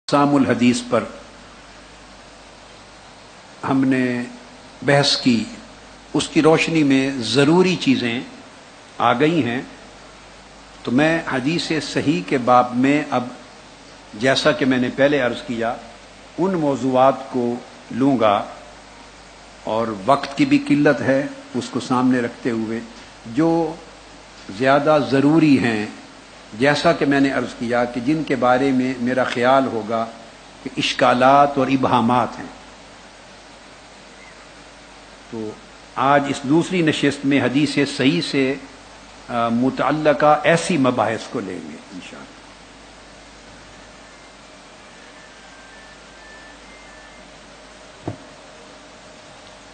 اقسام الحدیث پر ہم نے بحث کی، اس کی روشنی میں ضروری چیزیں آ گئی ہیں، تو میں حدیث صحیح کے باب میں اب جیسا کہ میں نے پہلے عرض کیا ان موضوعات کو لوں گا، اور وقت کی بھی قلت ہے، اس کو سامنے رکھتے ہوئے جو زیادہ ضروری ہیں، جیسا کہ میں نے عرض کیا کہ جن کے بارے میں میرا خیال ہوگا کہ اشکالات اور ابہامات ہیں، تو آج اس دوسری نشست میں حدیث صحیح سے متعلقہ ایسی مباحث کو لیں گے انشاءاللہ۔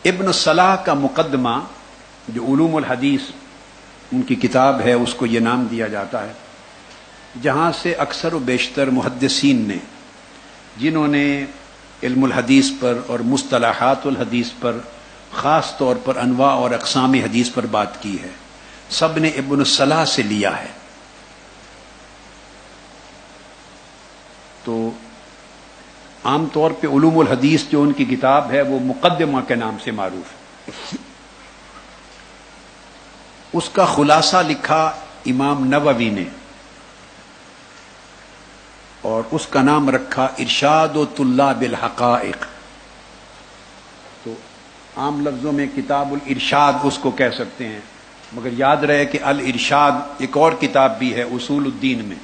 ابن الصلاح کا مقدمہ جو علوم الحدیث ان کی کتاب ہے، اس کو یہ نام دیا جاتا ہے، جہاں سے اکثر و بیشتر محدثین نے جنہوں نے علم الحدیث پر اور مصطلحات الحدیث پر خاص طور پر انواع اور اقسام حدیث پر بات کی ہے، سب نے ابن الصلاح سے لیا ہے۔ تو عام طور پہ علوم الحدیث جو ان کی کتاب ہے وہ مقدمہ کے نام سے معروف ہے۔ اس کا خلاصہ لکھا امام نووی نے، اور اس کا نام رکھا ارشاد و طلاب الحقائق۔ تو عام لفظوں میں کتاب الارشاد اس کو کہہ سکتے ہیں، مگر یاد رہے کہ الارشاد ایک اور کتاب بھی ہے اصول الدین میں۔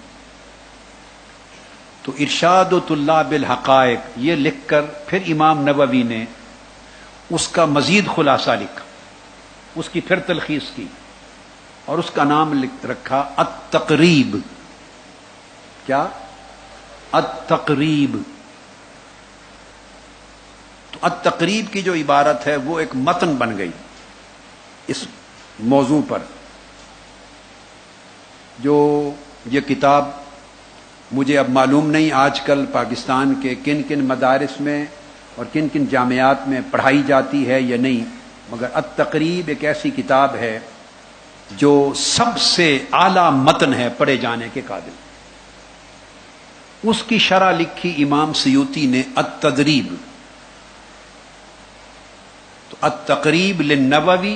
تو ارشاد و طلاب الحقائق یہ لکھ کر پھر امام نووی نے اس کا مزید خلاصہ لکھا، اس کی پھر تلخیص کی، اور اس کا نام رکھا التقریب۔ کیا؟ التقریب۔ تو التقریب کی جو عبارت ہے وہ ایک متن بن گئی اس موضوع پر۔ جو یہ کتاب مجھے اب معلوم نہیں آج کل پاکستان کے کن کن مدارس میں اور کن کن جامعات میں پڑھائی جاتی ہے یا نہیں، مگر التقریب ایک ایسی کتاب ہے جو سب سے اعلیٰ متن ہے پڑھے جانے کے قابل۔ اس کی شرح لکھی امام سیوطی نے التدریب۔ تو التقریب للنووی،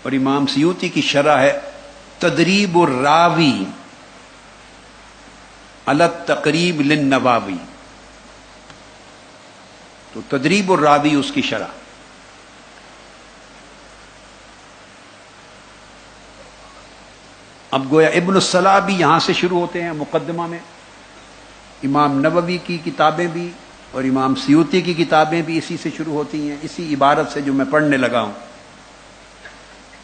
اور امام سیوطی کی شرح ہے تدریب الراوی علی التقریب للنووی۔ تو تدریب الراوی اس کی شرح۔ اب گویا ابن الصلاح بھی یہاں سے شروع ہوتے ہیں مقدمہ میں، امام نووی کی کتابیں بھی اور امام سیوطی کی کتابیں بھی اسی سے شروع ہوتی ہیں، اسی عبارت سے جو میں پڑھنے لگا ہوں۔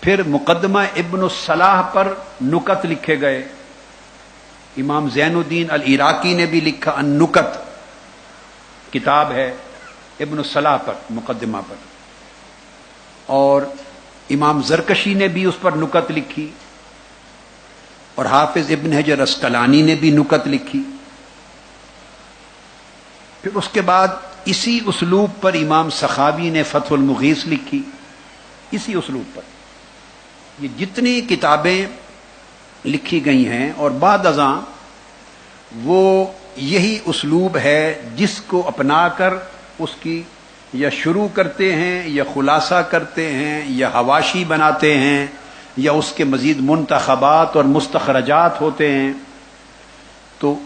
پھر مقدمہ ابن الصلاح پر نکت لکھے گئے، امام زین الدین العراقی نے بھی لکھا النکت، کتاب ہے ابن الصلاح پر مقدمہ پر، اور امام زرکشی نے بھی اس پر نکت لکھی، اور حافظ ابن حجر اسقلانی نے بھی نکت لکھی۔ پھر اس کے بعد اسی اسلوب پر امام سخاوی نے فتح المغیث لکھی، اسی اسلوب پر۔ یہ جتنی کتابیں لکھی گئی ہیں، اور بعد ازاں وہ یہی اسلوب ہے جس کو اپنا کر اس کی یا شروع کرتے ہیں یا خلاصہ کرتے ہیں یا حواشی بناتے ہیں یا اس کے مزید منتخبات اور مستخرجات ہوتے ہیں، تو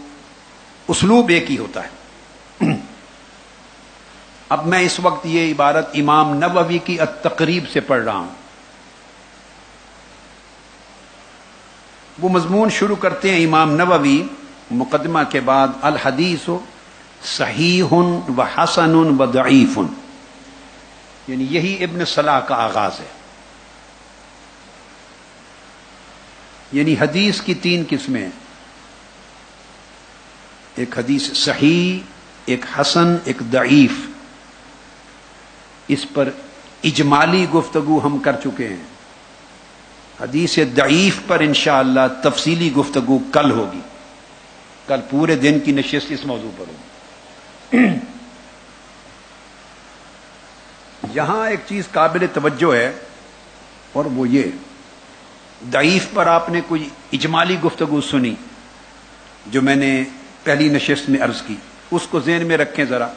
اسلوب ایک ہی ہوتا ہے۔ اب میں اس وقت یہ عبارت امام نووی کی التقریب سے پڑھ رہا ہوں۔ وہ مضمون شروع کرتے ہیں امام نووی مقدمہ کے بعد الحدیث صحیح و حسن و ضعیف، یعنی یہی ابن صلاح کا آغاز ہے۔ یعنی حدیث کی تین قسمیں، ایک حدیث صحیح، ایک حسن، ایک ضعیف۔ اس پر اجمالی گفتگو ہم کر چکے ہیں۔ حدیث ضعیف پر انشاءاللہ تفصیلی گفتگو کل ہوگی، کل پورے دن کی نشست اس موضوع پر ہوگی۔ یہاں ایک چیز قابل توجہ ہے، اور وہ یہ، ضعیف پر آپ نے کوئی اجمالی گفتگو سنی جو میں نے پہلی نشست میں عرض کی، اس کو ذہن میں رکھیں ذرا.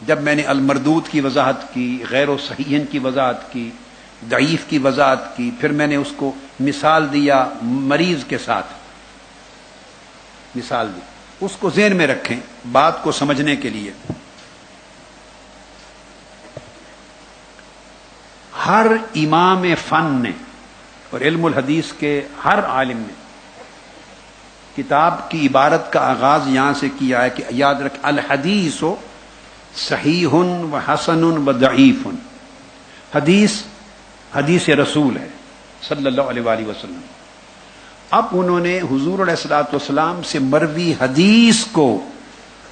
جب میں نے المردود کی وضاحت کی، غیر و صحیحن کی وضاحت کی، ضعیف کی وضاحت کی، پھر میں نے اس کو مثال دیا مریض کے ساتھ، مثال دی. اس کو ذہن میں رکھیں بات کو سمجھنے کے لیے. ہر امام فن نے اور علم الحدیث کے ہر عالم نے کتاب کی عبارت کا آغاز یہاں سے کیا ہے کہ یاد رکھ الحدیث صحیح و حسن و ضعیف. حدیث رسول ہے صلی اللہ علیہ وآلہ وسلم. اب انہوں نے حضور علیہ الصلوۃ والسلام سے مروی حدیث کو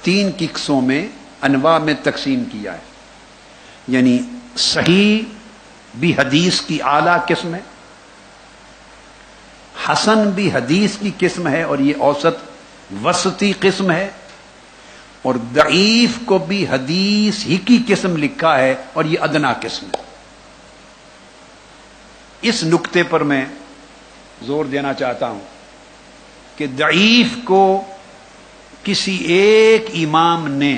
3 قسموں میں انواع میں تقسیم کیا ہے. یعنی صحیح بھی حدیث کی اعلیٰ قسم ہے، حسن بھی حدیث کی قسم ہے اور یہ اوسط وسطی قسم ہے، اور ضعیف کو بھی حدیث ہی کی قسم لکھا ہے اور یہ ادنا قسم ہے. اس نقطے پر میں زور دینا چاہتا ہوں کہ ضعیف کو کسی ایک امام نے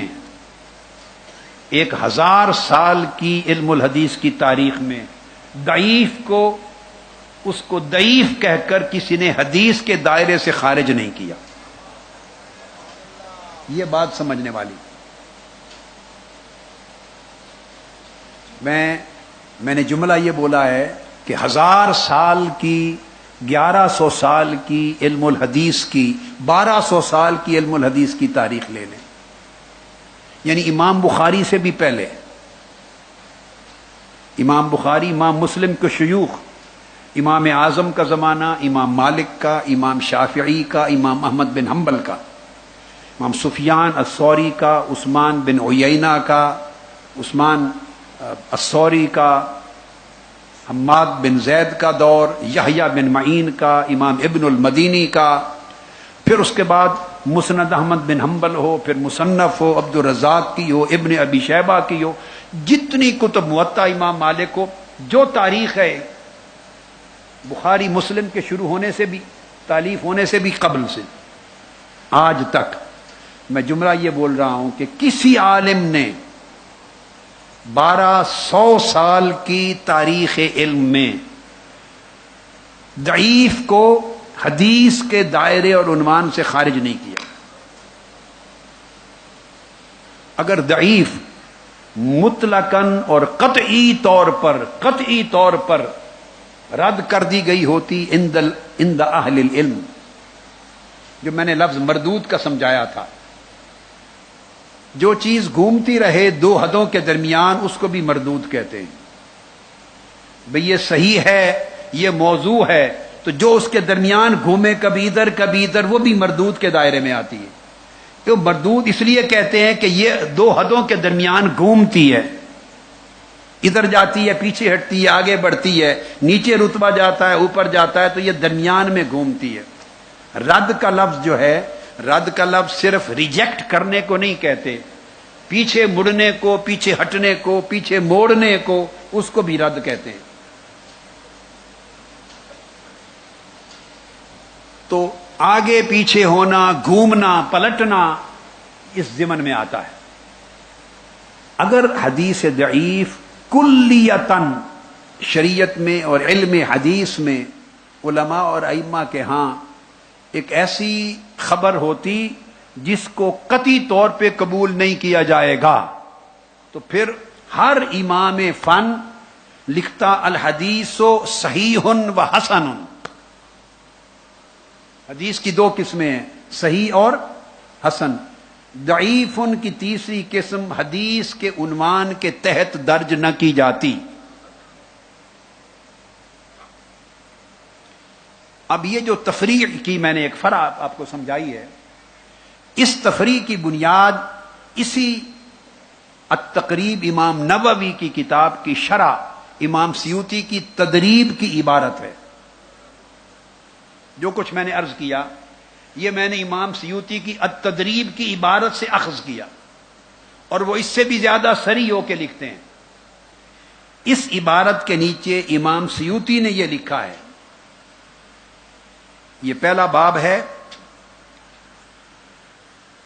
1000 سال کی علم الحدیث کی تاریخ میں ضعیف کو اس کو ضعیف کہہ کر کسی نے حدیث کے دائرے سے خارج نہیں کیا. یہ بات سمجھنے والی. میں نے جملہ یہ بولا ہے کہ 1000 سال کی 1100 سال کی علم الحدیث کی 1200 سال کی علم الحدیث کی تاریخ لے لیں. یعنی امام بخاری سے بھی پہلے امام بخاری، امام مسلم کے شیوخ، امام اعظم کا زمانہ، امام مالک کا، امام شافعی کا، امام احمد بن حنبل کا، امام سفیان الثوری کا، عثمان بن عیینہ کا، عثمان الثوری کا، حماد بن زید کا دور، یحییٰ بن معین کا، امام ابن المدینی کا، پھر اس کے بعد مسند احمد بن حنبل ہو، پھر مصنف ہو، عبد الرزاق کی ہو، ابن ابی شیبہ کی ہو، جتنی کتب، موطا امام مالک ہو، جو تاریخ ہے بخاری مسلم کے شروع ہونے سے بھی، تالیف ہونے سے بھی قبل سے آج تک، میں جملہ یہ بول رہا ہوں کہ کسی عالم نے 1200 سال کی تاریخ علم میں ضعیف کو حدیث کے دائرے اور عنوان سے خارج نہیں کیا. اگر ضعیف مطلقاً اور قطعی طور پر رد کر دی گئی ہوتی عند اہل العلم، جو میں نے لفظ مردود کا سمجھایا تھا، جو چیز گھومتی رہے 2 حدوں کے درمیان اس کو بھی مردود کہتے ہیں. بھئی یہ صحیح ہے، یہ موضوع ہے، تو جو اس کے درمیان گھومے کبھی ادھر وہ بھی مردود کے دائرے میں آتی ہے. تو مردود اس لیے کہتے ہیں کہ یہ 2 حدوں کے درمیان گھومتی ہے، ادھر جاتی ہے، پیچھے ہٹتی ہے، آگے بڑھتی ہے، نیچے رتبہ جاتا ہے، اوپر جاتا ہے، تو یہ درمیان میں گھومتی ہے. رد کا لفظ جو ہے، رد کا لفظ صرف ریجیکٹ کرنے کو نہیں کہتے، پیچھے مڑنے کو، پیچھے ہٹنے کو، پیچھے موڑنے کو، اس کو بھی رد کہتے ہیں. تو آگے پیچھے ہونا، گھومنا، پلٹنا اس ضمن میں آتا ہے. اگر حدیث ضعیف کلیتاً شریعت میں اور علم حدیث میں علماء اور ائمہ کے ہاں ایک ایسی خبر ہوتی جس کو قطعی طور پہ قبول نہیں کیا جائے گا، تو پھر ہر امام فن لکھتا الحدیث صحیح و حسن. حدیث کی 2 قسمیں ہیں، صحیح اور حسن. ضعیف کی تیسری قسم حدیث کے عنوان کے تحت درج نہ کی جاتی. اب یہ جو تفریع کی میں نے ایک فرع آپ کو سمجھائی ہے، اس تفریع کی بنیاد اسی التقریب امام نووی کی کتاب کی شرح امام سیوطی کی تدریب کی عبارت ہے. جو کچھ میں نے عرض کیا یہ میں نے امام سیوطی کی التدریب کی عبارت سے اخذ کیا، اور وہ اس سے بھی زیادہ صریح ہو کے لکھتے ہیں. اس عبارت کے نیچے امام سیوطی نے یہ لکھا ہے، یہ پہلا باب ہے،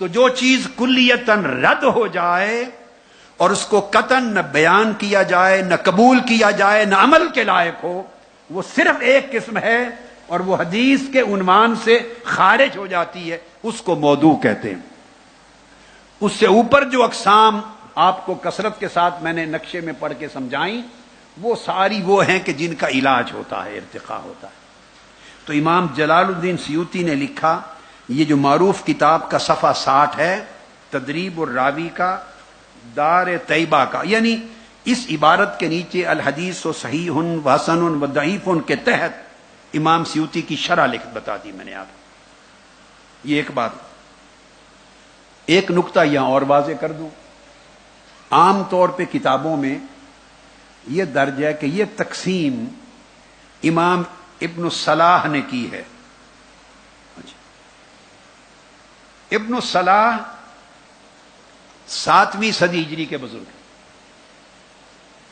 تو جو چیز کلیتاً رد ہو جائے اور اس کو قطعاً نہ بیان کیا جائے، نہ قبول کیا جائے، نہ عمل کے لائق ہو، وہ صرف ایک قسم ہے اور وہ حدیث کے عنوان سے خارج ہو جاتی ہے، اس کو موضوع کہتے ہیں۔ اس سے اوپر جو اقسام آپ کو کثرت کے ساتھ میں نے نقشے میں پڑھ کے سمجھائیں، وہ ساری وہ ہیں کہ جن کا علاج ہوتا ہے، ارتقاء ہوتا ہے۔ تو امام جلال الدین سیوطی نے لکھا، یہ جو معروف کتاب کا صفحہ 60 ہے، تدریب الراوی کا، دار طیبہ کا، یعنی اس عبارت کے نیچے الحدیث و صحیح و حسن و ضعیف کے تحت امام سیوطی کی شرح لکھ بتا دی میں نے آپ۔ یہ ایک بات، ایک نقطہ یہاں اور واضح کر دوں، عام طور پہ کتابوں میں یہ درج ہے کہ یہ تقسیم امام ابن الصلاح نے کی ہے۔ ابن الصلاح 7ویں صدی ہجری کے بزرگ ہیں۔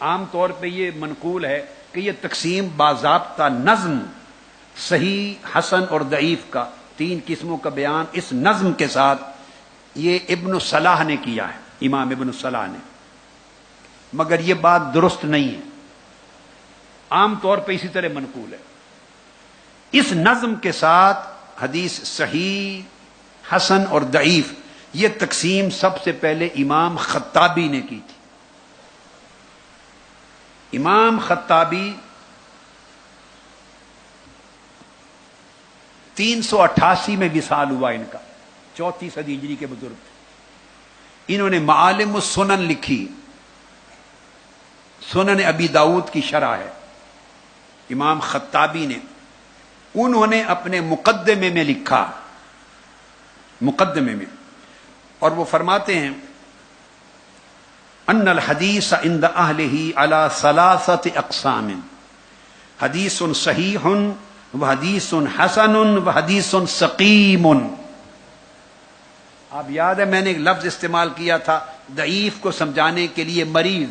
عام طور پہ یہ منقول ہے کہ یہ تقسیم باضابطہ نظم صحیح، حسن اور ضعیف کا، 3 قسموں کا بیان اس نظم کے ساتھ یہ ابن الصلاح نے کیا ہے، امام ابن الصلاح نے، مگر یہ بات درست نہیں ہے۔ عام طور پہ اسی طرح منقول ہے۔ اس نظم کے ساتھ حدیث صحیح، حسن اور ضعیف، یہ تقسیم سب سے پہلے امام خطابی نے کی تھی۔ امام خطابی 388 میں وصال ہوا ان کا، 4 صدی ہجری کے بزرگ تھے۔ انہوں نے معالم السنن لکھی، سنن ابی داؤد کی شرح ہے امام خطابی نے۔ انہوں نے اپنے مقدمے میں لکھا، مقدمے میں، اور وہ فرماتے ہیں ان الحدیث عند اہلہ علی 3 اقسام، حدیث صحیح و حدیث حسن و حدیث سقیم۔ آپ یاد ہے میں نے ایک لفظ استعمال کیا تھا ضعیف کو سمجھانے کے لیے، مریض،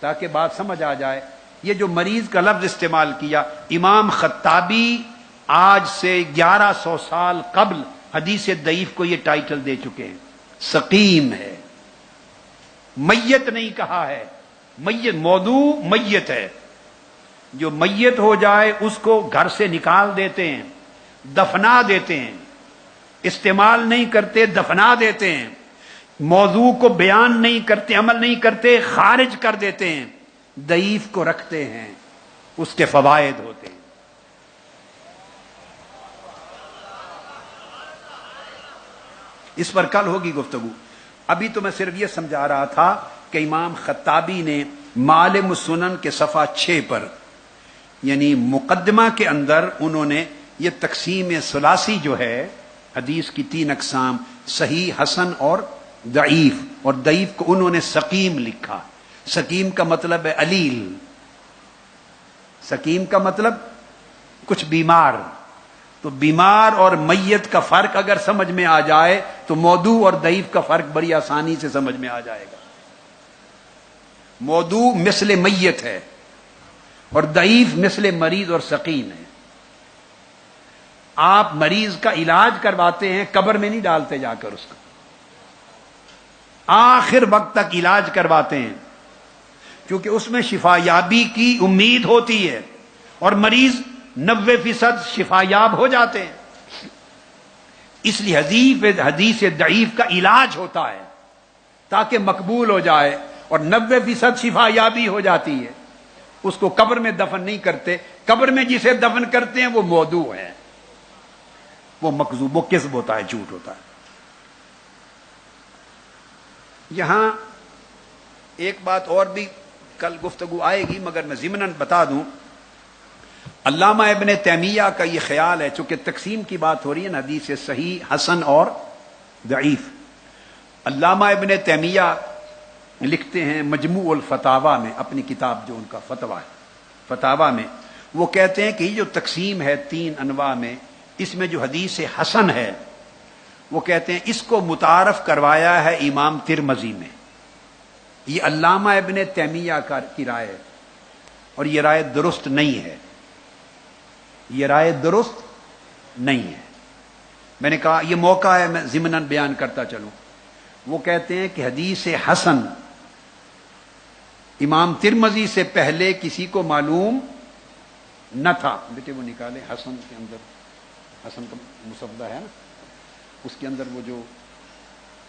تاکہ بات سمجھ آ جائے۔ یہ جو مریض کا لفظ استعمال کیا، امام خطابی آج سے 1100 سال قبل حدیث ضعیف کو یہ ٹائٹل دے چکے ہیں، سقیم ہے، میت نہیں کہا ہے، میت، موضوع میت ہے، جو میت ہو جائے اس کو گھر سے نکال دیتے ہیں، دفنا دیتے ہیں، استعمال نہیں کرتے، دفنا دیتے ہیں، موضوع کو بیان نہیں کرتے، عمل نہیں کرتے، خارج کر دیتے ہیں، ضعیف کو رکھتے ہیں، اس کے فوائد ہوتے ہیں۔ اس پر کل ہوگی گفتگو، ابھی تو میں صرف یہ سمجھا رہا تھا کہ امام خطابی نے معالم السنن کے صفحہ 6 پر، یعنی مقدمہ کے اندر انہوں نے یہ تقسیم ثلاثی جو ہے حدیث کی 3 اقسام، صحیح، حسن اور ضعیف، اور ضعیف کو انہوں نے سقیم لکھا۔ سقیم کا مطلب ہے علیل، سقیم کا مطلب کچھ بیمار۔ تو بیمار اور میت کا فرق اگر سمجھ میں آ جائے تو موضوع اور ضعیف کا فرق بڑی آسانی سے سمجھ میں آ جائے گا۔ موضوع مثل میت ہے اور ضعیف مثل مریض اور سقیم ہے۔ آپ مریض کا علاج کرواتے ہیں، قبر میں نہیں ڈالتے جا کر اس کو، آخر وقت تک علاج کرواتے ہیں، کیونکہ اس میں شفا یابی کی امید ہوتی ہے، اور مریض 90% شفا یاب ہو جاتے ہیں۔ اس لیے حدیث ضعیف کا علاج ہوتا ہے تاکہ مقبول ہو جائے، اور 90% شفا یابی ہو جاتی ہے۔ اس کو قبر میں دفن نہیں کرتے، قبر میں جسے دفن کرتے ہیں وہ موضوع ہے، وہ مکذوب، وہ کذب ہوتا ہے، جھوٹ ہوتا ہے۔ یہاں ایک بات اور بھی کل گفتگو آئے گی، مگر میں ضمناً بتا دوں، علامہ ابن تیمیہ کا یہ خیال ہے، چونکہ تقسیم کی بات ہو رہی ہے نا، حدیث صحیح، حسن اور ضعیف۔ علامہ ابن تیمیہ لکھتے ہیں مجموع الفتاوی میں، اپنی کتاب جو ان کا فتویٰ ہے، فتاوی میں وہ کہتے ہیں کہ یہ جو تقسیم ہے 3 انواع میں، اس میں جو حدیث حسن ہے، وہ کہتے ہیں اس کو متعارف کروایا ہے امام ترمذی میں۔ یہ علامہ ابن تیمیہ کی رائے ہے، اور یہ رائے درست نہیں ہے، یہ رائے درست نہیں ہے۔ میں نے کہا یہ موقع ہے میں ضمناً بیان کرتا چلوں. وہ کہتے ہیں کہ حدیث حسن امام ترمذی سے پہلے کسی کو معلوم نہ تھا. بیٹے وہ نکالے حسن کے اندر، حسن کا مصفدہ ہے نا، اس کے اندر وہ جو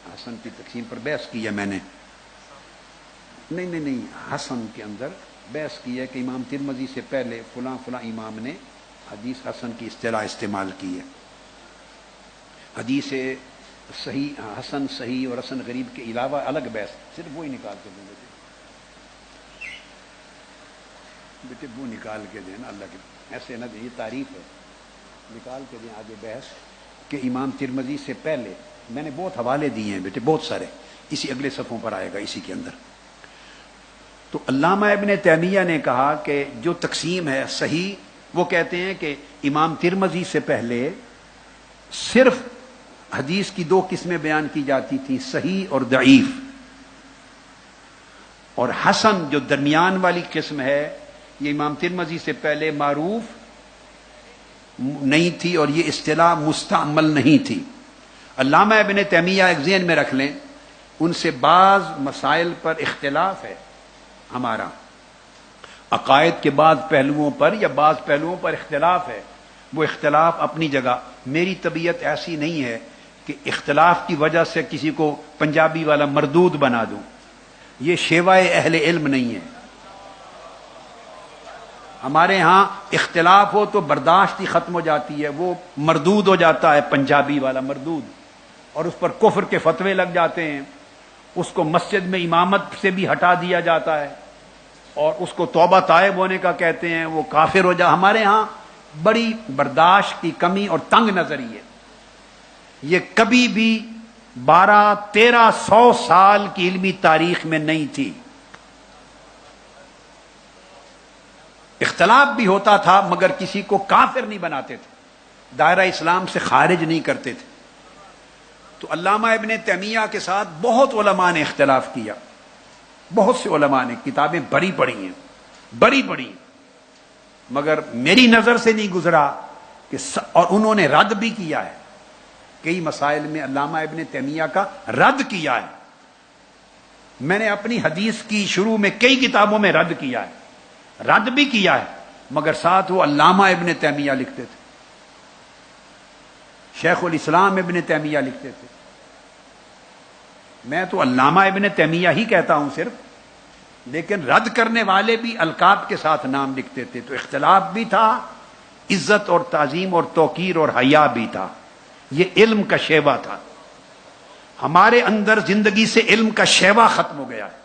حسن کی تقسیم پر بحث کی ہے میں نے، نہیں حسن کے اندر بحث کی ہے کہ امام ترمذی سے پہلے فلاں فلاں امام نے حدیث حسن کی اصطلاح استعمال کی ہے. حدیث صحیح حسن صحیح اور حسن غریب کے علاوہ الگ بحث، صرف وہی نکال کے دیں بیٹے وہ نکال کے دیں نا، اللہ کے ایسے نہ دیں، یہ تعریف ہے، نکال کے دیں آگے بحث کہ امام ترمذی سے پہلے. میں نے بہت حوالے دیے ہیں بیٹے، بہت سارے، اسی اگلے صفحوں پر آئے گا اسی کے اندر. تو علامہ ابن تیمیہ نے کہا کہ جو تقسیم ہے صحیح، وہ کہتے ہیں کہ امام ترمذی سے پہلے صرف حدیث کی دو قسمیں بیان کی جاتی تھیں، صحیح اور ضعیف، اور حسن جو درمیان والی قسم ہے یہ امام ترمذی سے پہلے معروف نہیں تھی اور یہ اصطلاح مستعمل نہیں تھی. علامہ ابن تیمیہ ایک ذہن میں رکھ لیں، ان سے بعض مسائل پر اختلاف ہے ہمارا، عقائد کے بعض پہلوؤں پر یا بعض پہلوؤں پر اختلاف ہے. وہ اختلاف اپنی جگہ، میری طبیعت ایسی نہیں ہے کہ اختلاف کی وجہ سے کسی کو پنجابی والا مردود بنا دوں، یہ شیوائے اہل علم نہیں ہے. ہمارے ہاں اختلاف ہو تو برداشت ہی ختم ہو جاتی ہے، وہ مردود ہو جاتا ہے پنجابی والا مردود، اور اس پر کفر کے فتوے لگ جاتے ہیں، اس کو مسجد میں امامت سے بھی ہٹا دیا جاتا ہے اور اس کو توبہ طائب ہونے کا کہتے ہیں، وہ کافر ہو جا. ہمارے ہاں بڑی برداشت کی کمی اور تنگ نظری ہے. یہ کبھی بھی 1200-1300 سال کی علمی تاریخ میں نہیں تھی. اختلاف بھی ہوتا تھا مگر کسی کو کافر نہیں بناتے تھے، دائرہ اسلام سے خارج نہیں کرتے تھے. تو علامہ ابن تیمیہ کے ساتھ بہت علماء نے اختلاف کیا، بہت سے علماء نے کتابیں بڑی پڑھی ہیں، بڑی بڑی، مگر میری نظر سے نہیں گزرا کہ اور انہوں نے رد بھی کیا ہے، کئی مسائل میں علامہ ابن تیمیہ کا رد کیا ہے. میں نے اپنی حدیث کی شروع میں کئی کتابوں میں رد کیا ہے، رد بھی کیا ہے، مگر ساتھ وہ علامہ ابن تیمیہ لکھتے تھے، شیخ الاسلام ابن تیمیہ لکھتے تھے. میں تو علامہ ابن تیمیہ ہی کہتا ہوں صرف، لیکن رد کرنے والے بھی القاب کے ساتھ نام لکھتے تھے. تو اختلاف بھی تھا، عزت اور تعظیم اور توقیر اور حیا بھی تھا. یہ علم کا شیوا تھا. ہمارے اندر زندگی سے علم کا شیوا ختم ہو گیا ہے.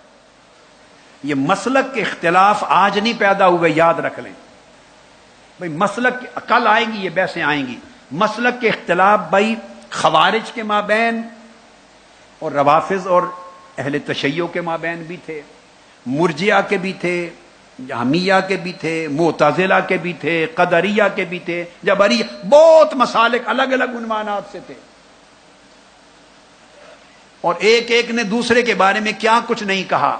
یہ مسلک کے اختلاف آج نہیں پیدا ہوئے، یاد رکھ لیں بھائی. مسلک کل آئیں گی، یہ بحثیں آئیں گی. مسلک کے اختلاف بھائی خوارج کے مابین اور روافض اور اہل تشیع کے مابین بھی تھے، مرجئہ کے بھی تھے، جہمیہ کے بھی تھے، معتزلہ کے بھی تھے، قدریہ کے بھی تھے، جبریہ، بہت مسالک الگ الگ عنوانات سے تھے. اور ایک ایک نے دوسرے کے بارے میں کیا کچھ نہیں کہا.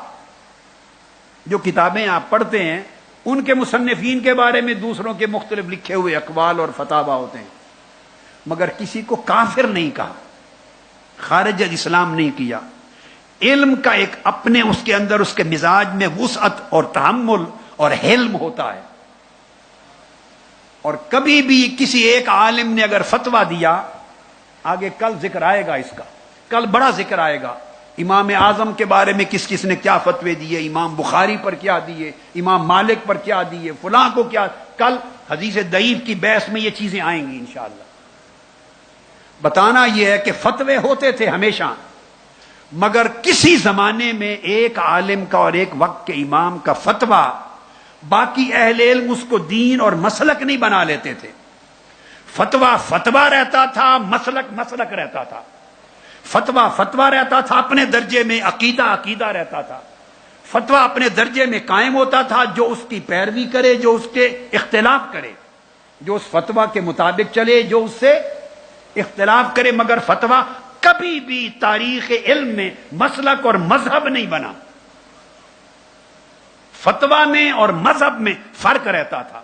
جو کتابیں آپ پڑھتے ہیں ان کے مصنفین کے بارے میں دوسروں کے مختلف لکھے ہوئے اقوال اور فتاوی ہوتے ہیں، مگر کسی کو کافر نہیں کہا، خارج اسلام نہیں کیا. علم کا ایک اپنے اس کے اندر اس کے مزاج میں وسعت اور تحمل اور حلم ہوتا ہے. اور کبھی بھی کسی ایک عالم نے اگر فتویٰ دیا، آگے کل ذکر آئے گا اس کا، کل بڑا ذکر آئے گا، امام اعظم کے بارے میں کس کس نے کیا فتوے دیے، امام بخاری پر کیا دیے، امام مالک پر کیا دیے، فلاں کو کیا. کل حدیث ضعیف کی بحث میں یہ چیزیں آئیں گی انشاءاللہ. بتانا یہ ہے کہ فتوے ہوتے تھے ہمیشہ، مگر کسی زمانے میں ایک عالم کا اور ایک وقت کے امام کا فتویٰ باقی اہل علم اس کو دین اور مسلک نہیں بنا لیتے تھے. فتویٰ فتویٰ رہتا تھا، مسلک مسلک رہتا تھا. فتویٰ فتویٰ رہتا تھا اپنے درجے میں، عقیدہ عقیدہ رہتا تھا. فتویٰ اپنے درجے میں قائم ہوتا تھا، جو اس کی پیروی کرے، جو اس کے اختلاف کرے، جو اس فتویٰ کے مطابق چلے، جو اس سے اختلاف کرے. مگر فتویٰ کبھی بھی تاریخ علم میں مسلک اور مذہب نہیں بنا. فتویٰ میں اور مذہب میں فرق رہتا تھا،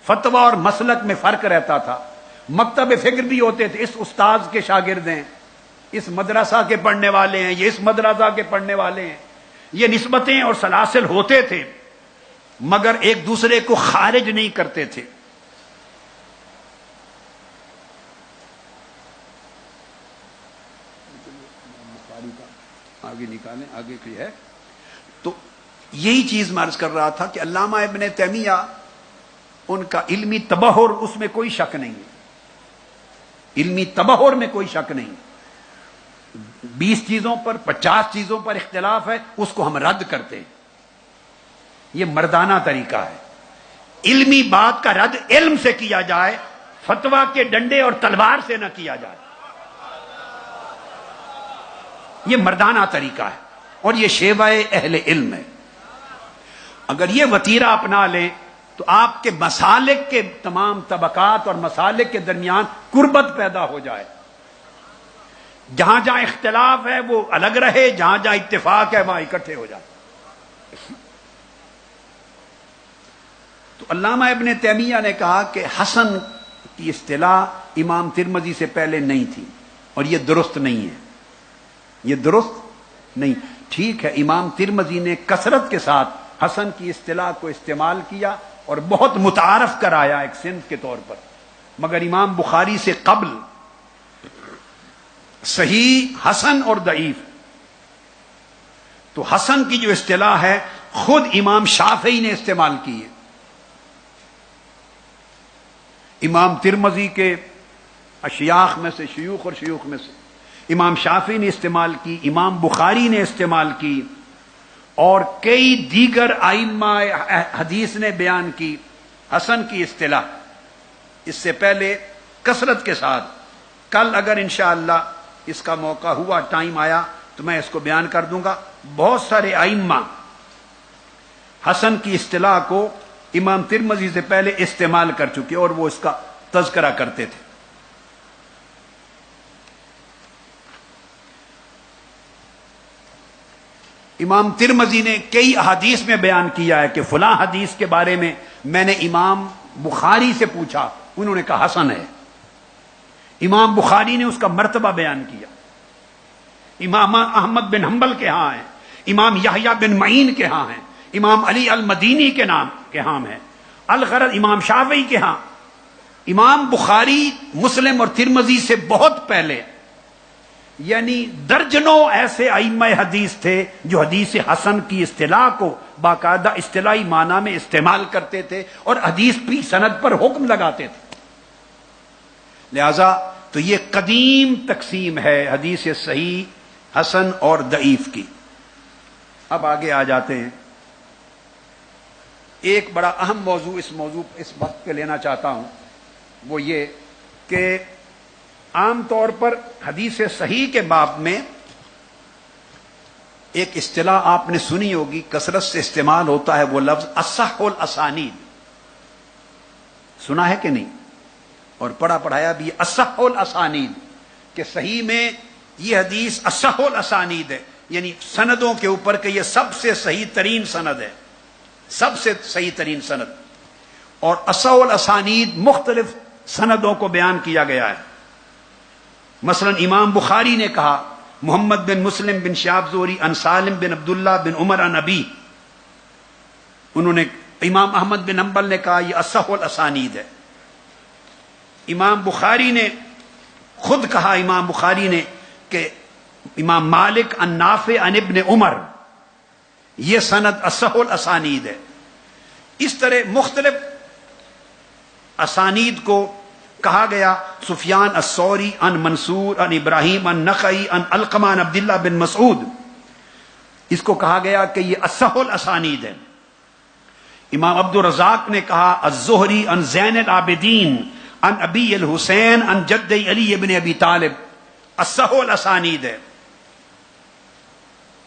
فتویٰ اور مسلک میں فرق رہتا تھا. مکتب فکر بھی ہوتے تھے، اس استاذ کے شاگرد ہیں، اس مدرسہ کے پڑھنے والے ہیں، یہ اس مدرسہ کے پڑھنے والے ہیں، یہ نسبتیں اور سلاسل ہوتے تھے، مگر ایک دوسرے کو خارج نہیں کرتے تھے۔ آگے نکالیں، آگے کی ہے تو یہی چیز میں عرض کر رہا تھا کہ علامہ ابن تیمیہ، ان کا علمی تبحر، اس میں کوئی شک نہیں ہے، علمی تبحر میں کوئی شک نہیں، 20 چیزوں پر 50 چیزوں پر اختلاف ہے، اس کو ہم رد کرتے ہیں، یہ مردانہ طریقہ ہے۔ علمی بات کا رد علم سے کیا جائے، فتویٰ کے ڈنڈے اور تلوار سے نہ کیا جائے، یہ مردانہ طریقہ ہے اور یہ شیوہ اہل علم ہے۔ اگر یہ وتیرہ اپنا لیں تو آپ کے مسالک کے تمام طبقات اور مسالک کے درمیان قربت پیدا ہو جائے، جہاں جہاں اختلاف ہے وہ الگ رہے، جہاں جہاں اتفاق ہے وہاں اکٹھے ہو جائے۔ تو علامہ ابن تیمیہ نے کہا کہ حسن کی اصطلاح امام ترمذی سے پہلے نہیں تھی اور یہ درست نہیں ہے، یہ درست نہیں۔ ٹھیک ہے، امام ترمذی نے کثرت کے ساتھ حسن کی اصطلاح کو استعمال کیا اور بہت متعارف کرایا ایک صنف کے طور پر، مگر امام بخاری سے قبل صحیح، حسن اور ضعیف، تو حسن کی جو اصطلاح ہے خود امام شافعی نے استعمال کی ہے۔ امام ترمذی کے اشیاخ میں سے، شیوخ اور شیوخ میں سے امام شافعی نے استعمال کی، امام بخاری نے استعمال کی، اور کئی دیگر ائمہ حدیث نے بیان کی حسن کی اصطلاح اس سے پہلے کثرت کے ساتھ۔ کل اگر انشاءاللہ اس کا موقع ہوا، ٹائم آیا تو میں اس کو بیان کر دوں گا۔ بہت سارے ائمہ حسن کی اصطلاح کو امام ترمذی سے پہلے استعمال کر چکے اور وہ اس کا تذکرہ کرتے تھے۔ امام ترمذی نے کئی احادیث میں بیان کیا ہے کہ فلاں حدیث کے بارے میں میں نے امام بخاری سے پوچھا، انہوں نے کہا حسن ہے۔ امام بخاری نے اس کا مرتبہ بیان کیا۔ امام احمد بن حنبل کے ہاں ہیں، امام یحییٰ بن معین کے ہاں ہیں، امام علی المدینی کے نام کے ہاں ہیں، الغرض امام شافعی کے ہاں۔ امام بخاری مسلم اور ترمذی سے بہت پہلے، یعنی درجنوں ایسے ائمہ حدیث تھے جو حدیث حسن کی اصطلاح کو باقاعدہ اصطلاحی معنی میں استعمال کرتے تھے اور حدیث کی سند پر حکم لگاتے تھے۔ لہذا تو یہ قدیم تقسیم ہے حدیث صحیح، حسن اور ضعیف کی۔ اب آگے آ جاتے ہیں، ایک بڑا اہم موضوع اس وقت پہ لینا چاہتا ہوں، وہ یہ کہ عام طور پر حدیث صحیح کے باب میں ایک اصطلاح آپ نے سنی ہوگی، کثرت سے استعمال ہوتا ہے، وہ لفظ اصح الاسانید، سنا ہے کہ نہیں؟ اور پڑھا پڑھایا بھی اصح الاسانید، کہ صحیح میں یہ حدیث اصح الاسانید ہے، یعنی سندوں کے اوپر کہ یہ سب سے صحیح ترین سند ہے، سب سے صحیح ترین سند۔ اور اصح الاسانید مختلف سندوں کو بیان کیا گیا ہے۔ مثلا امام بخاری نے کہا محمد بن مسلم بن شہاب زہری عن سالم بن عبداللہ بن عمر عن ابی، انہوں نے امام احمد بن حنبل نے کہا یہ اصح الاسانید ہے۔ امام بخاری نے خود کہا، امام بخاری نے، کہ امام مالک عن نافع عن ابن عمر، یہ سند اصح الاسانید ہے۔ اس طرح مختلف اسانید کو کہا گیا۔ سفیان الثوری عن منصور عن ابراہیم عن نخعی عن علقمہ عن عبداللہ بن مسعود، اس کو کہا گیا کہ یہ اصح الاسانید ہے۔ امام عبد الرزاق نے کہا الزہری عن زین العابدین عن ابی الحسین عن جد علی ابن ابی طالب، اصح الاسانید ہے۔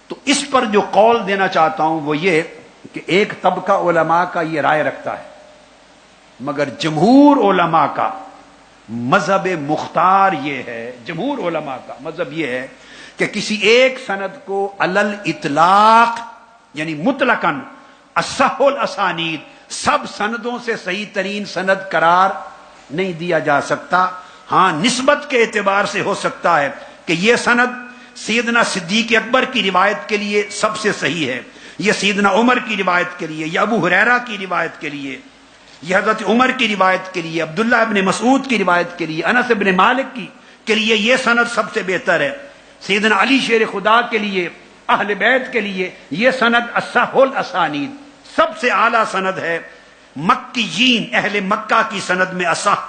تو اس پر جو قول دینا چاہتا ہوں وہ یہ کہ ایک طبقہ علماء کا یہ رائے رکھتا ہے، مگر جمہور علماء کا مذہب مختار یہ ہے، جمہور علماء کا مذہب یہ ہے کہ کسی ایک سند کو علل اطلاق، یعنی مطلقاً اصح الاسانید، سب سندوں سے صحیح ترین سند قرار نہیں دیا جا سکتا. ہاں نسبت کے اعتبار سے ہو سکتا ہے کہ یہ سند سیدنا صدیق اکبر کی روایت کے لیے سب سے صحیح ہے، یہ سیدنا عمر کی روایت کے لیے، یہ ابو ہریرہ کی روایت کے لیے، یہ حضرت عمر کی روایت کے لیے، عبداللہ ابن مسعود کی روایت کے لیے، انس ابن مالک کی کے لیے یہ سند سب سے بہتر ہے. سیدنا علی شیر خدا کے لیے، اہل بیت کے لیے یہ سند اصح الاسانید سب سے اعلیٰ سند ہے. مکی جین اہل مکہ کی سند میں اصح،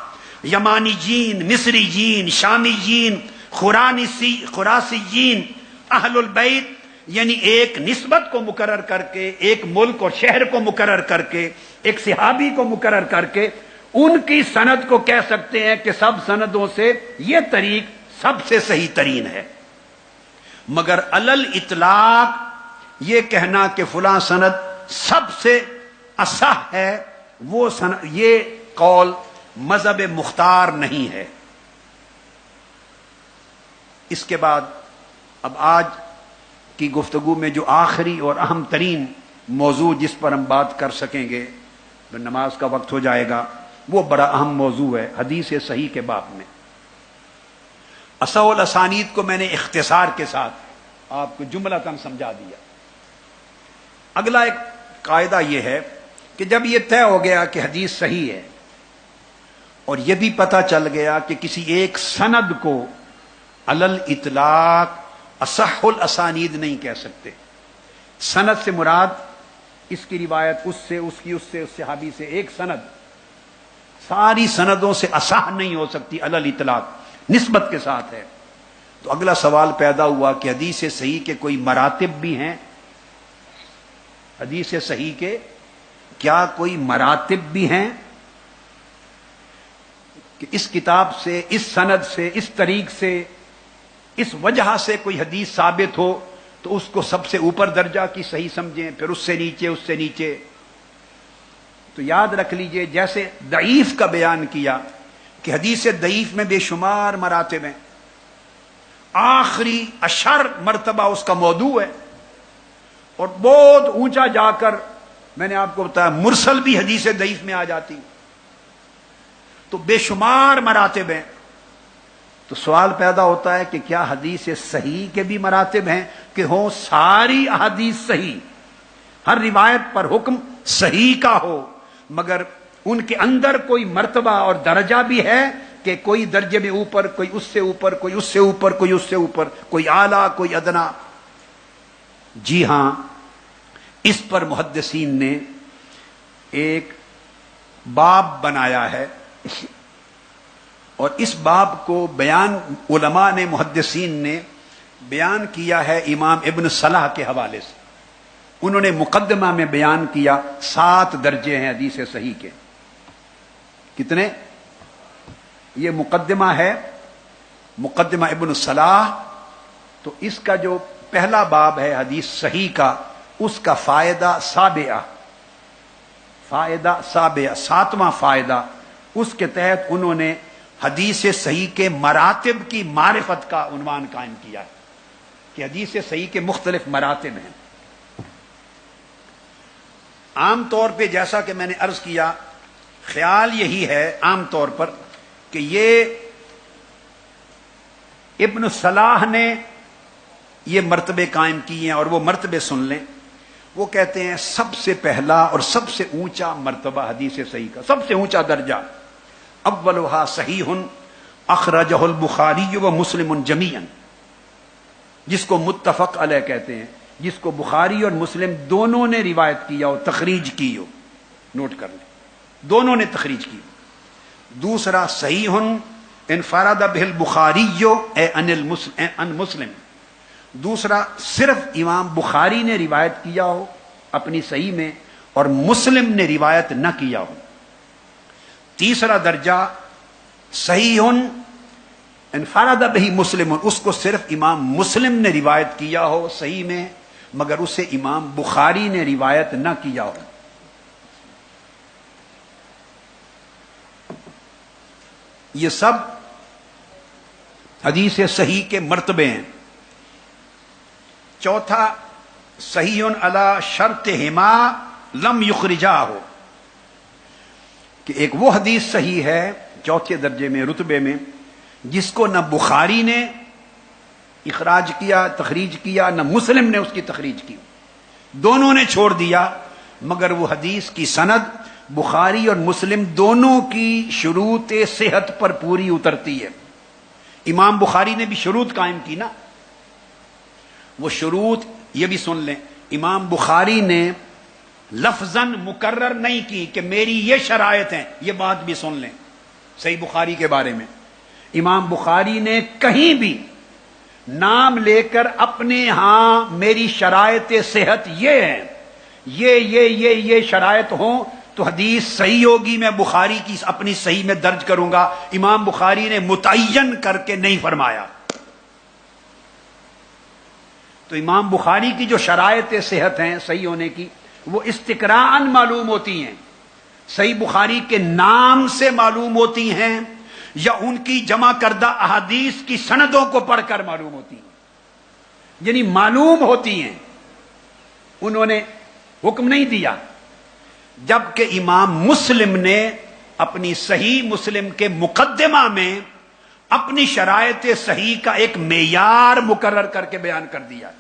یمانی جین، مصری جین، شامی جین، خراسی جین، اہل البیت، یعنی ایک نسبت کو مقرر کر کے، ایک ملک اور شہر کو مقرر کر کے، ایک صحابی کو مقرر کر کے ان کی سند کو کہہ سکتے ہیں کہ سب سندوں سے یہ طریق سب سے صحیح ترین ہے. مگر علل اطلاق یہ کہنا کہ فلاں سند سب سے اصح ہے، وہ یہ قول مذہب مختار نہیں ہے. اس کے بعد اب آج کی گفتگو میں جو آخری اور اہم ترین موضوع جس پر ہم بات کر سکیں گے، نماز کا وقت ہو جائے گا، وہ بڑا اہم موضوع ہے حدیث صحیح کے باب میں. اصح الاسانید کو میں نے اختصار کے ساتھ آپ کو جملتاً سمجھا دیا. اگلا ایک قاعدہ یہ ہے کہ جب یہ طے ہو گیا کہ حدیث صحیح ہے اور یہ بھی پتہ چل گیا کہ کسی ایک سند کو علل اطلاق اصح الاسانید نہیں کہہ سکتے، سند سے مراد اس کی روایت اس سے، اس کی اس سے، اس صحابی سے، ایک سند ساری سندوں سے اصح نہیں ہو سکتی، علل اطلاق نسبت کے ساتھ ہے. تو اگلا سوال پیدا ہوا کہ حدیث صحیح کے کوئی مراتب بھی ہیں؟ حدیث صحیح کے کیا کوئی مراتب بھی ہیں کہ اس کتاب سے، اس سند سے، اس طریق سے، اس وجہ سے کوئی حدیث ثابت ہو تو اس کو سب سے اوپر درجہ کی صحیح سمجھیں، پھر اس سے نیچے، اس سے نیچے؟ تو یاد رکھ لیجئے جیسے ضعیف کا بیان کیا کہ حدیث ضعیف میں بے شمار مراتب ہیں، آخری اشر مرتبہ اس کا موضوع ہے، اور بہت اونچا جا کر میں نے آپ کو بتایا مرسل بھی حدیث ضعیف میں آ جاتی. تو بے شمار مراتب ہیں. تو سوال پیدا ہوتا ہے کہ کیا حدیث صحیح کے بھی مراتب ہیں کہ ہوں ساری احادیث صحیح، ہر روایت پر حکم صحیح کا ہو، مگر ان کے اندر کوئی مرتبہ اور درجہ بھی ہے کہ کوئی درجے میں اوپر، کوئی اس سے اوپر، کوئی اس سے اوپر، کوئی اس سے اوپر، کوئی اعلیٰ، کوئی ادنا؟ جی ہاں، اس پر محدثین نے ایک باب بنایا ہے، اور اس باب کو بیان علماء نے، محدثین نے بیان کیا ہے امام ابن صلاح کے حوالے سے. انہوں نے مقدمہ میں بیان کیا 7 درجے ہیں حدیث صحیح کے. کتنے؟ یہ مقدمہ ہے، مقدمہ ابن صلاح. تو اس کا جو پہلا باب ہے حدیث صحیح کا، اس کا فائدہ سابعہ، فائدہ سابعہ، 7واں فائدہ، اس کے تحت انہوں نے حدیث صحیح کے مراتب کی معرفت کا عنوان قائم کیا ہے کہ حدیث صحیح کے مختلف مراتب ہیں. عام طور پہ جیسا کہ میں نے عرض کیا، خیال یہی ہے عام طور پر کہ یہ ابن صلاح نے یہ مرتبے قائم کیے ہیں، اور وہ مرتبے سن لیں. وہ کہتے ہیں سب سے پہلا اور سب سے اونچا مرتبہ حدیث صحیح کا، سب سے اونچا درجہ، اولھا صحیح اخرجہ البخاری و مسلم جمیعا، جس کو متفق علیہ کہتے ہیں، جس کو بخاری اور مسلم دونوں نے روایت کیا ہو، تخریج کی ہو. نوٹ کر لیں، دونوں نے تخریج کی. دوسرا صحیح انفرد بہ البخاری عن مسلم، دوسرا صرف امام بخاری نے روایت کیا ہو اپنی صحیح میں اور مسلم نے روایت نہ کیا ہو. تیسرا درجہ صحیح انفرد بہ مسلم، اس کو صرف امام مسلم نے روایت کیا ہو صحیح میں، مگر اسے امام بخاری نے روایت نہ کیا ہو. یہ سب حدیث صحیح کے مرتبے ہیں. چوتھا صحیح علی شرطہما لم یخرجا ہو، کہ ایک وہ حدیث صحیح ہے چوتھے درجے میں رتبے میں، جس کو نہ بخاری نے اخراج کیا تخریج کیا نہ مسلم نے اس کی تخریج کی، دونوں نے چھوڑ دیا، مگر وہ حدیث کی سند بخاری اور مسلم دونوں کی شروط صحت پر پوری اترتی ہے۔ امام بخاری نے بھی شروط قائم کی نا، وہ شروط یہ بھی سن لیں، امام بخاری نے لفظاً مقرر نہیں کی کہ میری یہ شرائط ہیں، یہ بات بھی سن لیں صحیح بخاری کے بارے میں۔ امام بخاری نے کہیں بھی نام لے کر اپنے ہاں میری شرائط صحت یہ ہیں، یہ شرائط ہوں تو حدیث صحیح ہوگی، میں بخاری کی اپنی صحیح میں درج کروں گا، امام بخاری نے متعین کر کے نہیں فرمایا۔ تو امام بخاری کی جو شرائط صحت ہیں صحیح ہونے کی، وہ استقراءً معلوم ہوتی ہیں، صحیح بخاری کے نام سے معلوم ہوتی ہیں یا ان کی جمع کردہ احادیث کی سندوں کو پڑھ کر معلوم ہوتی ہیں، یعنی معلوم ہوتی ہیں، انہوں نے حکم نہیں دیا۔ جبکہ امام مسلم نے اپنی صحیح مسلم کے مقدمہ میں اپنی شرائط صحیح کا ایک معیار مقرر کر کے بیان کر دیا۔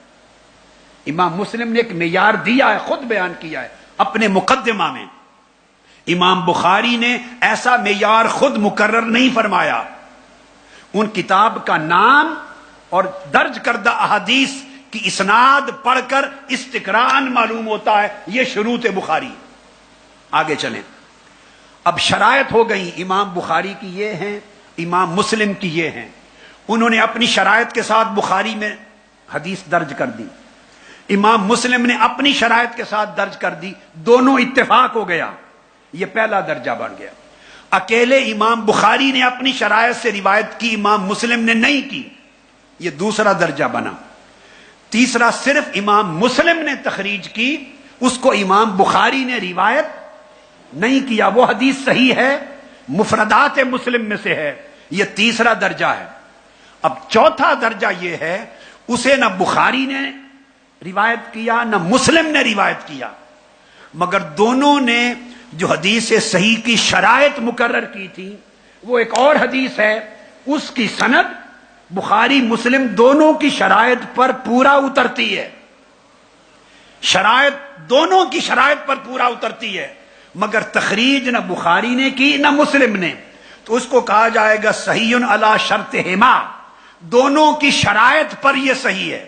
امام مسلم نے ایک معیار دیا ہے، خود بیان کیا ہے اپنے مقدمہ میں۔ امام بخاری نے ایسا معیار خود مقرر نہیں فرمایا، ان کتاب کا نام اور درج کردہ احادیث کی اسناد پڑھ کر استقراءً معلوم ہوتا ہے، یہ شروط بخاری۔ آگے چلیں، اب شرائط ہو گئی، امام بخاری کی یہ ہیں، امام مسلم کی یہ ہیں، انہوں نے اپنی شرائط کے ساتھ بخاری میں حدیث درج کر دی، امام مسلم نے اپنی شرائط کے ساتھ درج کر دی، دونوں اتفاق ہو گیا، یہ پہلا درجہ بن گیا۔ اکیلے امام بخاری نے اپنی شرائط سے روایت کی، امام مسلم نے نہیں کی، یہ دوسرا درجہ بنا۔ تیسرا، صرف امام مسلم نے تخریج کی، اس کو امام بخاری نے روایت نہیں کیا، وہ حدیث صحیح ہے، مفردات مسلم میں سے ہے، یہ تیسرا درجہ ہے۔ اب چوتھا درجہ یہ ہے، اسے نہ بخاری نے روایت کیا نہ مسلم نے روایت کیا، مگر دونوں نے جو حدیث صحیح کی شرائط مقرر کی تھی وہ ایک اور حدیث ہے، اس کی سند بخاری مسلم دونوں کی شرائط پر پورا اترتی ہے، شرائط دونوں کی شرائط پر پورا اترتی ہے، مگر تخریج نہ بخاری نے کی نہ مسلم نے، تو اس کو کہا جائے گا صحیح علی شرطہما، دونوں کی شرائط پر یہ صحیح ہے۔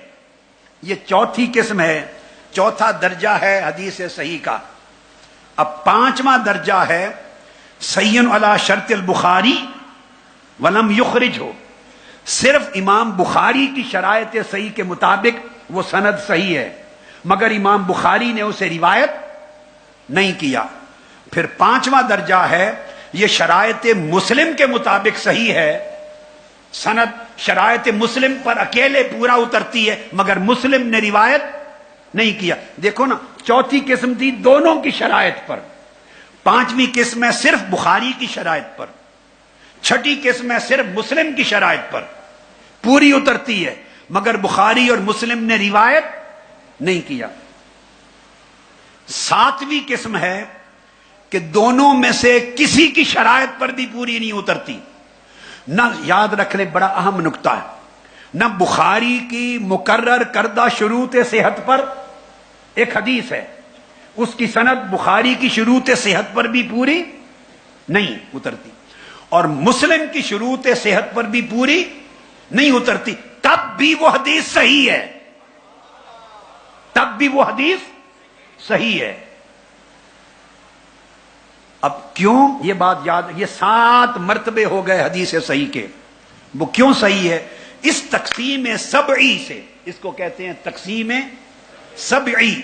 یہ چوتھی قسم ہے، چوتھا درجہ ہے حدیث صحیح کا۔ اب پانچواں درجہ ہے صحیح علی شرط البخاری ولم یخرج ہو، صرف امام بخاری کی شرائط صحیح کے مطابق وہ سند صحیح ہے، مگر امام بخاری نے اسے روایت نہیں کیا۔ پھر پانچواں درجہ ہے یہ شرائط مسلم کے مطابق صحیح ہے، سند شرائط مسلم پر اکیلے پورا اترتی ہے، مگر مسلم نے روایت نہیں کیا۔ دیکھو نا، چوتھی قسم تھی دونوں کی شرائط پر، پانچویں قسم ہے صرف بخاری کی شرائط پر، چھٹی قسم ہے صرف مسلم کی شرائط پر پوری اترتی ہے، مگر بخاری اور مسلم نے روایت نہیں کیا۔ ساتویں قسم ہے کہ دونوں میں سے کسی کی شرائط پر بھی پوری نہیں اترتی، نہ، یاد رکھ لیں بڑا اہم نقطہ ہے، نہ بخاری کی مقرر کردہ شروط صحت پر ایک حدیث ہے، اس کی سند بخاری کی شروط صحت پر بھی پوری نہیں اترتی، اور مسلم کی شروط صحت پر بھی پوری نہیں اترتی، تب بھی وہ حدیث صحیح ہے، تب بھی وہ حدیث صحیح ہے۔ اب کیوں یہ بات یاد، یہ 7 مرتبے ہو گئے حدیث صحیح کے، وہ کیوں صحیح ہے؟ اس تقسیم سبعی سے، اس کو کہتے ہیں تقسیم سبعی،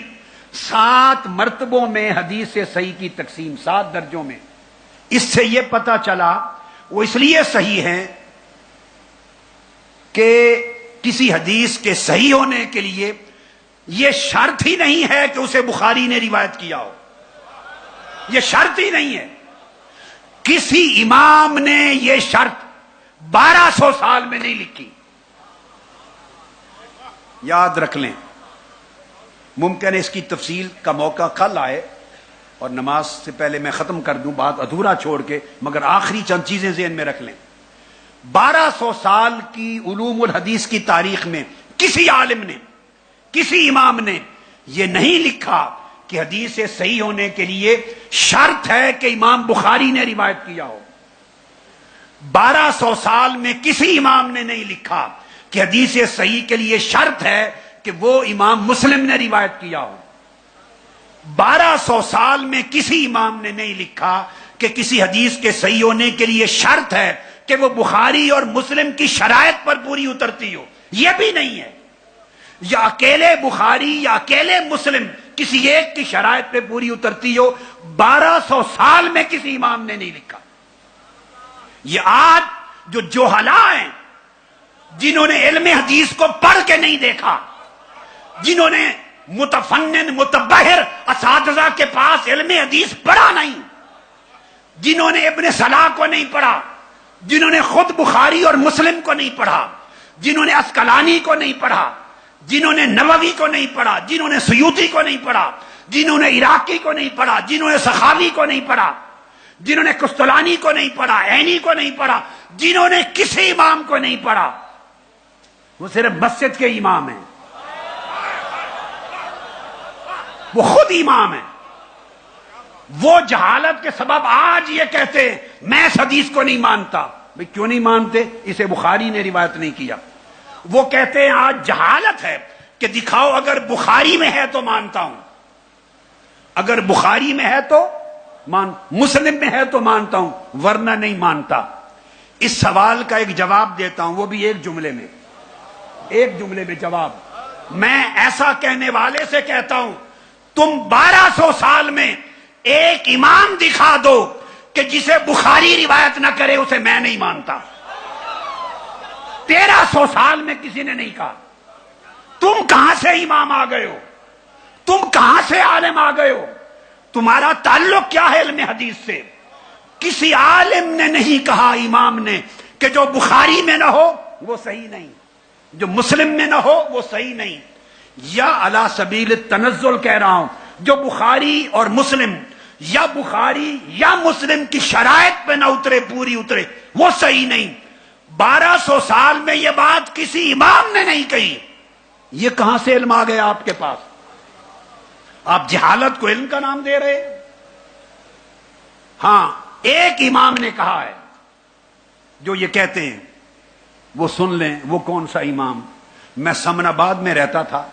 7 مرتبوں میں حدیث صحیح کی تقسیم، 7 درجوں میں، اس سے یہ پتہ چلا وہ اس لیے صحیح ہے کہ کسی حدیث کے صحیح ہونے کے لیے یہ شرط ہی نہیں ہے کہ اسے بخاری نے روایت کیا ہو، یہ شرط ہی نہیں ہے، کسی امام نے یہ شرط 1200 سال میں نہیں لکھی، یاد رکھ لیں۔ ممکن ہے اس کی تفصیل کا موقع کل آئے، اور نماز سے پہلے میں ختم کر دوں بات ادھورا چھوڑ کے، مگر آخری چند چیزیں ذہن میں رکھ لیں۔ 1200 سال کی علوم الحدیث کی تاریخ میں کسی عالم نے، کسی امام نے یہ نہیں لکھا کہ حدیث صحیح ہونے کے لیے شرط ہے کہ امام بخاری نے روایت کیا ہو۔ 1200 سال میں کسی امام نے نہیں لکھا کہ حدیث صحیح کے لیے شرط ہے کہ وہ امام مسلم نے روایت کیا ہو۔ 1200 سال میں کسی امام نے نہیں لکھا کہ کسی حدیث کے صحیح ہونے کے لیے شرط ہے کہ وہ بخاری اور مسلم کی شرائط پر پوری اترتی ہو، یہ بھی نہیں ہے۔ یا اکیلے بخاری یا اکیلے مسلم کسی ایک کی شرائط پہ پوری اترتی ہو، 1200 سال میں کسی امام نے نہیں لکھا۔ یہ آج جو جوہلا ہیں، جنہوں نے علم حدیث کو پڑھ کے نہیں دیکھا، جنہوں نے متفنن متبحر اساتذہ کے پاس علم حدیث پڑھا نہیں، جنہوں نے ابن صلاح کو نہیں پڑھا، جنہوں نے خود بخاری اور مسلم کو نہیں پڑھا، جنہوں نے عسقلانی کو نہیں پڑھا، جنہوں نے نووی کو نہیں پڑھا، جنہوں نے سیوطی کو نہیں پڑھا، جنہوں نے عراقی کو نہیں پڑھا، جنہوں نے سخاوی کو نہیں پڑھا، جنہوں نے قسطلانی کو نہیں پڑھا، عینی کو نہیں پڑھا، جنہوں نے کسی امام کو نہیں پڑھا، وہ صرف مسجد کے امام ہیں، وہ خود امام ہیں۔ وہ جہالت کے سبب آج یہ کہتے ہیں میں اس حدیث کو نہیں مانتا۔ بھئی کیوں نہیں مانتے؟ اسے بخاری نے روایت نہیں کیا۔ وہ کہتے ہیں آج جہالت ہے کہ دکھاؤ اگر بخاری میں ہے تو مانتا ہوں، اگر بخاری میں ہے تو مسلم میں ہے تو مانتا ہوں، ورنہ نہیں مانتا۔ اس سوال کا ایک جواب دیتا ہوں، وہ بھی ایک جملے میں جواب۔ میں ایسا کہنے والے سے کہتا ہوں تم 1200 سال میں ایک امام دکھا دو کہ جسے بخاری روایت نہ کرے اسے میں نہیں مانتا۔ 1300 سال میں کسی نے نہیں کہا۔ تم کہاں سے امام آ گئے ہو؟ تم کہاں سے عالم آ گئے ہو؟ تمہارا تعلق کیا ہے علم حدیث سے؟ کسی عالم نے نہیں کہا امام نے کہ جو بخاری میں نہ ہو وہ صحیح نہیں، جو مسلم میں نہ ہو وہ صحیح نہیں۔ یا علی سبیل التنزل کہہ رہا ہوں، جو بخاری اور مسلم یا بخاری یا مسلم کی شرائط پہ نہ اترے، پوری اترے، وہ صحیح نہیں۔ 1200 سال میں یہ بات کسی امام نے نہیں کہی۔ یہ کہاں سے علم آ گیا آپ کے پاس؟ آپ جہالت کو علم کا نام دے رہے؟ ہاں، ایک امام نے کہا ہے جو یہ کہتے ہیں، وہ سن لیں۔ وہ کون سا امام؟ میں سمن آباد میں رہتا تھا،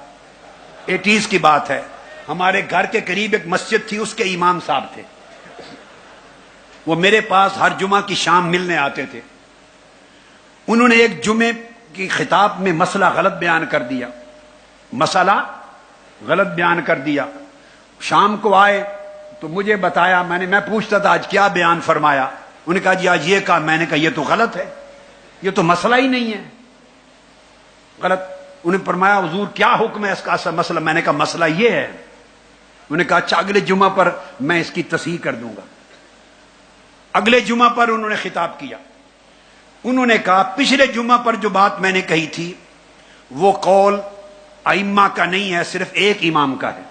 80s کی بات ہے۔ ہمارے گھر کے قریب ایک مسجد تھی، اس کے امام صاحب تھے۔ وہ میرے پاس ہر جمعہ کی شام ملنے آتے تھے۔ انہوں نے ایک جمعے کی خطاب میں مسئلہ غلط بیان کر دیا۔ شام کو آئے تو مجھے بتایا، میں پوچھتا تھا آج کیا بیان فرمایا؟ انہوں نے کہا جی آج یہ کہا۔ میں نے کہا یہ تو غلط ہے، یہ تو مسئلہ ہی نہیں ہے، غلط۔ انہیں فرمایا حضور کیا حکم ہے اس کا مسئلہ؟ میں نے کہا مسئلہ یہ ہے۔ انہوں نے کہا اچھا اگلے جمعہ پر میں اس کی تصحیح کر دوں گا۔ اگلے جمعہ پر انہوں نے خطاب کیا۔ انہوں نے کہا پچھلے جمعہ پر جو بات میں نے کہی تھی وہ قول ائمہ کا نہیں ہے، صرف ایک امام کا ہے،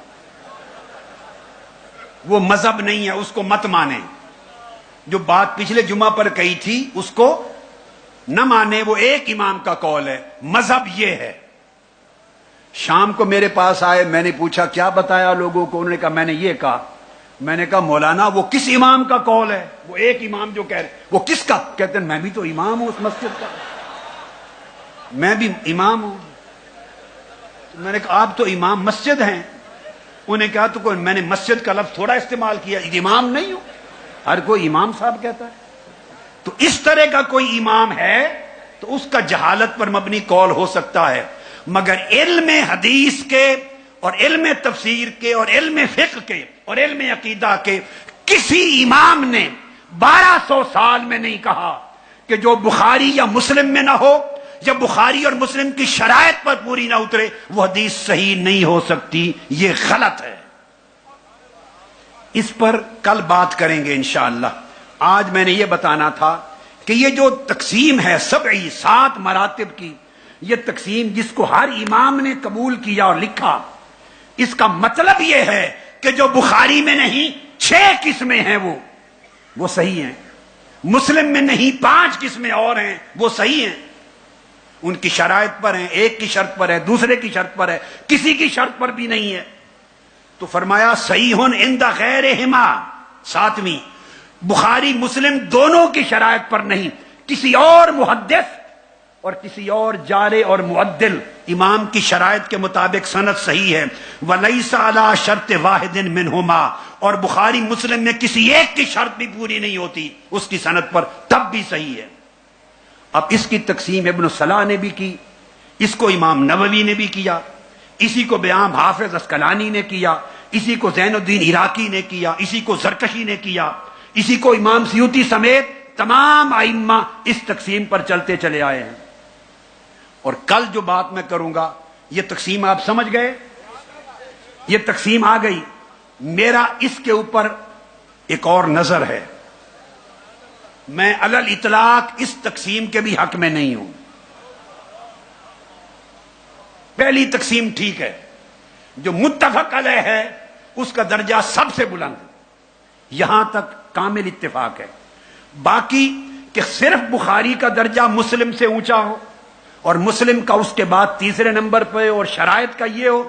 وہ مذہب نہیں ہے، اس کو مت مانیں۔ جو بات پچھلے جمعہ پر کہی تھی اس کو نہ مانے، وہ ایک امام کا قول ہے، مذہب یہ ہے۔ شام کو میرے پاس آئے، میں نے پوچھا کیا بتایا لوگوں کو؟ انہوں نے کہا میں نے یہ کہا۔ میں نے کہا مولانا وہ کس امام کا قول ہے؟ وہ ایک امام جو کہہ رہے وہ کس کا؟ کہتے ہیں میں بھی تو امام ہوں اس مسجد کا، میں بھی امام ہوں۔ میں نے کہا آپ تو امام مسجد ہیں۔ انہوں نے کہا تو کوئی میں نے مسجد کا لفظ تھوڑا استعمال کیا، امام نہیں ہوں، ہر کوئی امام صاحب کہتا ہے۔ تو اس طرح کا کوئی امام ہے تو اس کا جہالت پر مبنی قول ہو سکتا ہے، مگر علم حدیث کے اور علم تفسیر کے اور علم فقہ کے اور علم عقیدہ کے کسی امام نے 1200 سال میں نہیں کہا کہ جو بخاری یا مسلم میں نہ ہو یا بخاری اور مسلم کی شرائط پر پوری نہ اترے وہ حدیث صحیح نہیں ہو سکتی۔ یہ غلط ہے، اس پر کل بات کریں گے انشاءاللہ۔ آج میں نے یہ بتانا تھا کہ یہ جو تقسیم ہے 7 مراتب کی، یہ تقسیم جس کو ہر امام نے قبول کیا اور لکھا، اس کا مطلب یہ ہے کہ جو بخاری میں نہیں 6 قسمیں ہیں وہ صحیح ہیں. مسلم میں نہیں 5 قسمیں اور ہیں وہ صحیح ہیں. ان کی شرائط پر ہیں، ایک کی شرط پر ہے، دوسرے کی شرط پر ہے، کسی کی شرط پر بھی نہیں ہے. تو فرمایا صحیح عند غیرہما. 7ویں، بخاری مسلم دونوں کی شرائط پر نہیں، کسی اور محدث اور کسی اور جارح اور معدل امام کی شرائط کے مطابق سند صحیح ہے. وَلَيْسَ عَلَىٰ شَرْطِ وَاحِدٍ مِّنْهُمَا. اور بخاری مسلم میں کسی ایک کی شرط بھی پوری نہیں ہوتی اس کی سند پر، تب بھی صحیح ہے. اب اس کی تقسیم ابن صلاح نے بھی کی، اس کو امام نووی نے بھی کیا، اسی کو بیان حافظ اسقلانی نے کیا، اسی کو زین الدین عراقی نے کیا، اسی کو زرکشی نے کیا، اسی کو امام سیوطی سمیت تمام ائمہ اس تقسیم پر چلتے چلے آئے ہیں. اور کل جو بات میں کروں گا یہ تقسیم آپ سمجھ گئے، یہ تقسیم آ گئی. میرا اس کے اوپر ایک اور نظر ہے، میں علی الاطلاق اس تقسیم کے بھی حق میں نہیں ہوں. پہلی تقسیم ٹھیک ہے، جو متفق علیہ ہے اس کا درجہ سب سے بلند، یہاں تک کامل اتفاق ہے. باقی کہ صرف بخاری کا درجہ مسلم سے اونچا ہو اور مسلم کا اس کے بعد تیسرے نمبر پہ اور شرائط کا یہ ہو،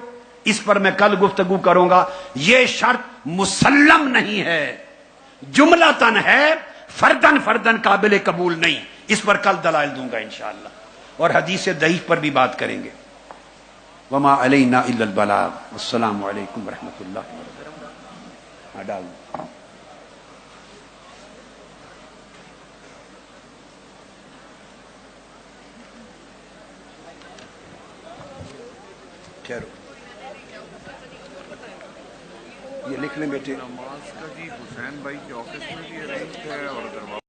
اس پر میں کل گفتگو کروں گا. یہ شرط مسلم نہیں ہے، جملتاً ہے، فردن فردن قابل قبول نہیں. اس پر کل دلائل دوں گا انشاءاللہ، اور حدیث ضعیف پر بھی بات کریں گے. وما علینا الا البلاغ. السلام علیکم ورحمۃ اللہ وبرکاتہ. یہ لکھ لیں بیٹے. نماز کا جی حسین بھائی کے آفس میں بھی ارینج ہے اور